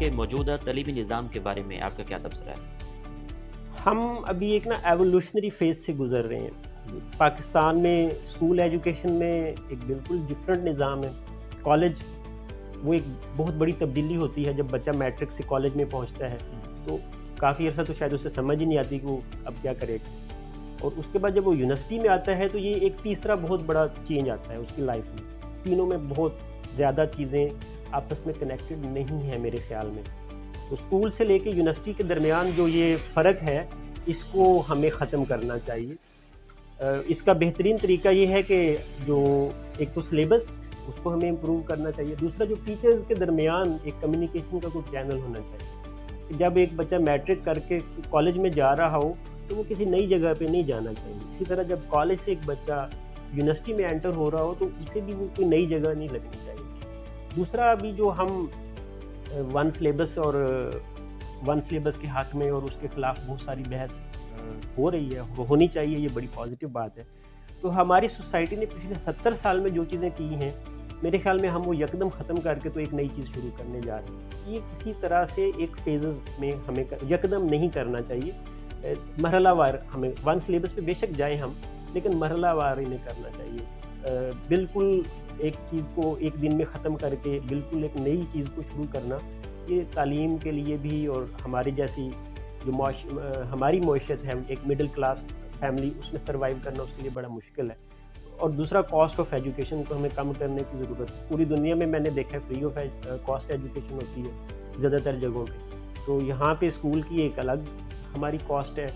کے موجودہ تعلیمی نظام کے بارے میں آپ کا کیا تبصرہ ہے؟ ہم ابھی ایک ایوولوشنری فیز سے گزر رہے ہیں۔ پاکستان میں اسکول ایجوکیشن میں ایک بالکل ڈفرینٹ نظام ہے۔ کالج وہ ایک بہت بڑی تبدیلی ہوتی ہے جب بچہ میٹرک سے کالج میں پہنچتا ہے، تو کافی عرصہ تو شاید اسے سمجھ ہی نہیں آتی کہ وہ اب کیا کرے گا، اور اس کے بعد جب وہ یونیورسٹی میں آتا ہے تو یہ ایک تیسرا بہت بڑا چینج آتا ہے اس کی لائف میں۔ تینوں میں بہت زیادہ چیزیں آپس میں کنیکٹڈ نہیں ہیں میرے خیال میں۔ تو اسکول سے لے کے یونیورسٹی کے درمیان جو یہ فرق ہے اس کو ہمیں ختم کرنا چاہیے۔ اس کا بہترین طریقہ یہ ہے کہ جو ایک تو سلیبس اس کو ہمیں امپروو کرنا چاہیے، دوسرا جو ٹیچرز کے درمیان ایک کمیونیکیشن کا کوئی چینل ہونا چاہیے۔ جب ایک بچہ میٹرک کر کے کالج میں جا رہا ہو تو وہ کسی نئی جگہ پہ نہیں جانا چاہیے۔ اسی طرح جب کالج سے ایک بچہ یونیورسٹی میں انٹر ہو رہا ہو تو اسے بھی وہ کوئی نئی جگہ نہیں لگنی چاہیے۔ دوسرا ابھی جو ہم ون سلیبس کے حق میں اور اس کے خلاف بہت ساری بحث ہو رہی ہے، وہ ہونی چاہیے، یہ بڑی پازیٹیو بات ہے۔ تو ہماری سوسائٹی نے پچھلے 70 سال میں جو چیزیں کی ہیں میرے خیال میں ہم وہ یکدم ختم کر کے تو ایک نئی چیز شروع کرنے جا رہے ہیں۔ یہ کسی طرح سے ایک فیزز میں ہمیں یکدم نہیں کرنا چاہیے، مرحلہ وار ہمیں ون سلیبس پہ بے شک جائیں ہم، لیکن مرحلہ وار انہیں کرنا چاہیے۔ بالکل ایک چیز کو ایک دن میں ختم کر کے بالکل ایک نئی چیز کو شروع کرنا، یہ تعلیم کے لیے بھی اور ہماری جیسی جو ہماری معیشت ہے، ایک مڈل کلاس فیملی، اس میں سروائیو کرنا اس کے لیے بڑا مشکل ہے۔ اور دوسرا کاسٹ آف ایجوکیشن کو ہمیں کم کرنے کی ضرورت ہے۔ پوری دنیا میں نے دیکھا ہے فری آف کاسٹ ایجوکیشن ہوتی ہے زیادہ تر جگہوں پہ، تو یہاں پہ اسکول کی ایک الگ ہماری کاسٹ ہے،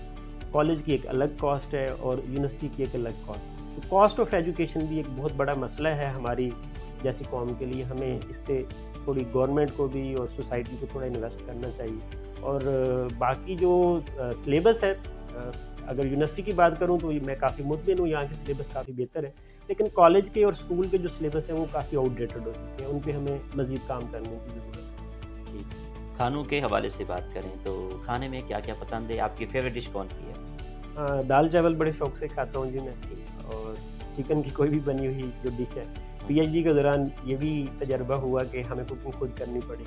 کالج کی ایک الگ کاسٹ ہے، اور یونیورسٹی کی ایک الگ کاسٹ ہے۔ تو کاسٹ آف ایجوکیشن بھی ایک بہت بڑا مسئلہ ہے ہماری جیسی قوم کے لیے۔ ہمیں اس پہ تھوڑی گورنمنٹ کو بھی اور سوسائٹی کو تھوڑا انویسٹ کرنا چاہیے۔ اور باقی جو سلیبس ہے، اگر یونیورسٹی کی بات کروں تو میں کافی مطمئن ہوں، یہاں کے سلیبس کافی بہتر ہے، لیکن کالج کے اور اسکول کے جو سلیبس ہیں وہ کافی آؤٹ ڈیٹڈ ہو چکے ہیں، ان پہ ہمیں مزید کام کرنے کی ضرورت ہے۔ جی، کھانوں کے حوالے سے بات کریں تو کھانے میں کیا کیا پسند ہے؟ آپ کی فیوریٹ ڈش کون سی ہے؟ دال چاول بڑے شوق سے کھاتا ہوں جی میں، اور چکن کی کوئی بھی بنی ہوئی جو ڈش ہے۔ پی ایچ ڈی کے دوران یہ بھی تجربہ ہوا کہ ہمیں کوکنگ خود کرنی پڑی،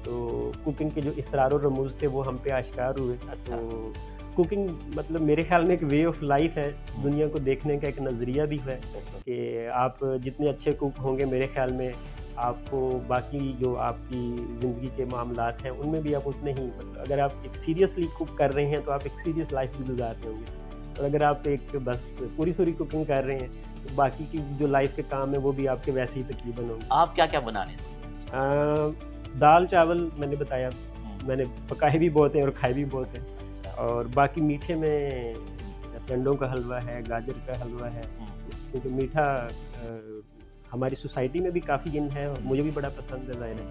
تو کوکنگ کے جو اسرار و رموز تھے وہ ہم پہ آشکار ہوئے۔ تو کوکنگ مطلب میرے خیال میں ایک وے آف لائف ہے، دنیا کو دیکھنے کا ایک نظریہ بھی ہے کہ آپ جتنے اچھے کوک ہوں گے میرے خیال میں آپ کو باقی جو آپ کی زندگی کے معاملات ہیں ان میں بھی آپ اتنے ہی، مطلب اگر آپ ایک سیریسلی کوک کر رہے ہیں تو آپ ایک سیریس لائف بھی گزار رہے ہوں گے، اور اگر آپ ایک بس پوری سوری کوکنگ کر رہے ہیں تو باقی کی جو لائف کے کام ہیں وہ بھی آپ کے ویسے ہی تقریباً ہوں گے۔ آپ کیا کیا بنا لیتے ہیں؟ دال چاول میں نے بتایا، میں نے پکائے بھی بہت ہیں اور کھائے بھی بہت ہیں، اور باقی میٹھے میں جیسے انڈوں کا حلوہ ہے، گاجر کا حلوہ ہے، کیونکہ میٹھا ہماری سوسائٹی میں بھی کافی ان ہے اور مجھے بھی بڑا پسند ہے ظاہر ہے،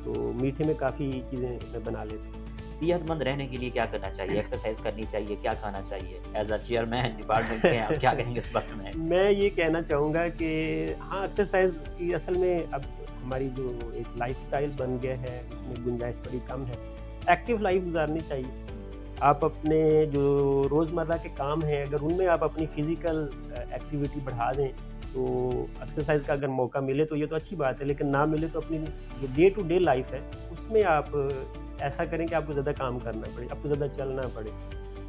تو میٹھے میں کافی چیزیں میں بنا لیتا ہوں۔ صحت مند رہنے کے لیے کیا کرنا چاہیے؟ ایکسرسائز کرنی چاہیے؟ کیا کھانا چاہیے؟ ایز اے چیئرمین ڈپارٹمنٹ کے آپ کیا کہیں گے اس بارے میں؟ میں یہ کہنا چاہوں گا کہ ہاں، ایکسرسائز کی اصل میں اب ہماری جو ایک لائف سٹائل بن گیا ہے اس میں گنجائش بڑی کم ہے۔ ایکٹیو لائف گزارنی چاہیے۔ آپ اپنے جو روزمرہ کے کام ہیں اگر ان میں آپ اپنی فزیکل ایکٹیویٹی بڑھا دیں تو ایکسرسائز کا اگر موقع ملے تو یہ تو اچھی بات ہے، لیکن نہ ملے تو اپنی جو ڈے ٹو ڈے لائف ہے اس میں آپ ایسا کریں کہ آپ کو زیادہ کام کرنا پڑے، آپ کو زیادہ چلنا پڑے۔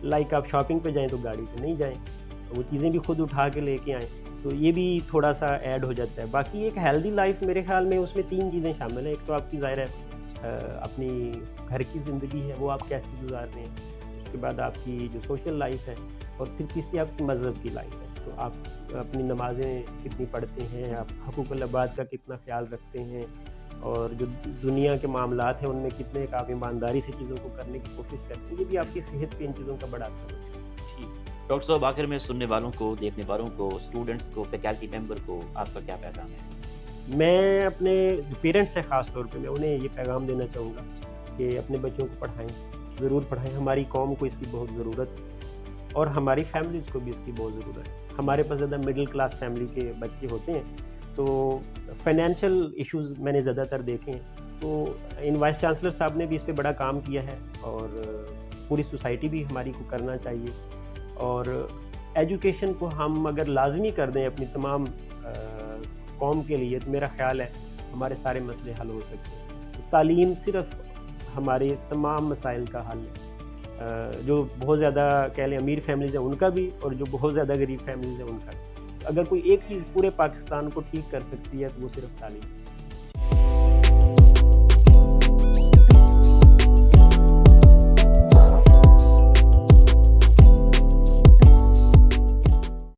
لائک آپ شاپنگ پہ جائیں تو گاڑی پہ نہیں جائیں، وہ چیزیں بھی خود اٹھا کے لے کے آئیں، تو یہ بھی تھوڑا سا ایڈ ہو جاتا ہے۔ باقی ایک ہیلدی لائف میرے خیال میں اس میں 3 چیزیں شامل ہیں۔ ایک تو آپ کی ظاہر ہے اپنی گھر کی زندگی ہے وہ آپ کیسے گزار رہے ہیں، اس کے بعد آپ کی جو سوشل لائف ہے، اور پھر تیسری آپ کی مذہب کی لائف ہے، تو آپ اپنی نمازیں کتنی پڑھتے ہیں، آپ حقوق العباد کا کتنا خیال رکھتے ہیں، اور جو دنیا کے معاملات ہیں ان میں کتنے آپ ایمانداری سے چیزوں کو کرنے کی کوشش کرتے ہیں، یہ بھی آپ کی صحت پہ ان چیزوں کا بڑا اثر ہوتا ہے۔ ٹھیک، ڈاکٹر صاحب آخر میں سننے والوں کو، دیکھنے والوں کو، اسٹوڈنٹس کو، فیکلٹی ممبر کو آپ کا کیا پیغام ہے؟ میں اپنے جو پیرنٹس ہیں خاص طور پہ میں انہیں یہ پیغام دینا چاہوں گا کہ اپنے بچوں کو پڑھائیں، ضرور پڑھائیں۔ ہماری قوم کو اس کی بہت ضرورت ہے اور ہماری فیملیز کو بھی اس کی بہت ضرورت ہے۔ ہمارے پاس زیادہ مڈل کلاس فیملی کے بچے ہوتے ہیں تو فائنینشیل ایشوز میں نے زیادہ تر دیکھے ہیں، تو ان وائس چانسلر صاحب نے بھی اس پہ بڑا کام کیا ہے اور پوری سوسائٹی بھی ہماری کو کرنا چاہیے۔ اور ایجوکیشن کو ہم اگر لازمی کر دیں اپنی تمام قوم کے لیے تو میرا خیال ہے ہمارے سارے مسئلے حل ہو سکتے ہیں۔ تعلیم صرف ہمارے تمام مسائل کا حل ہے، جو بہت زیادہ کہہ لیں امیر فیملیز ہیں ان کا بھی، اور جو بہت زیادہ غریب فیملیز ہیں ان کا بھی۔ اگر کوئی ایک چیز پورے پاکستان کو ٹھیک کر سکتی ہے تو وہ صرف تعلیم ہے۔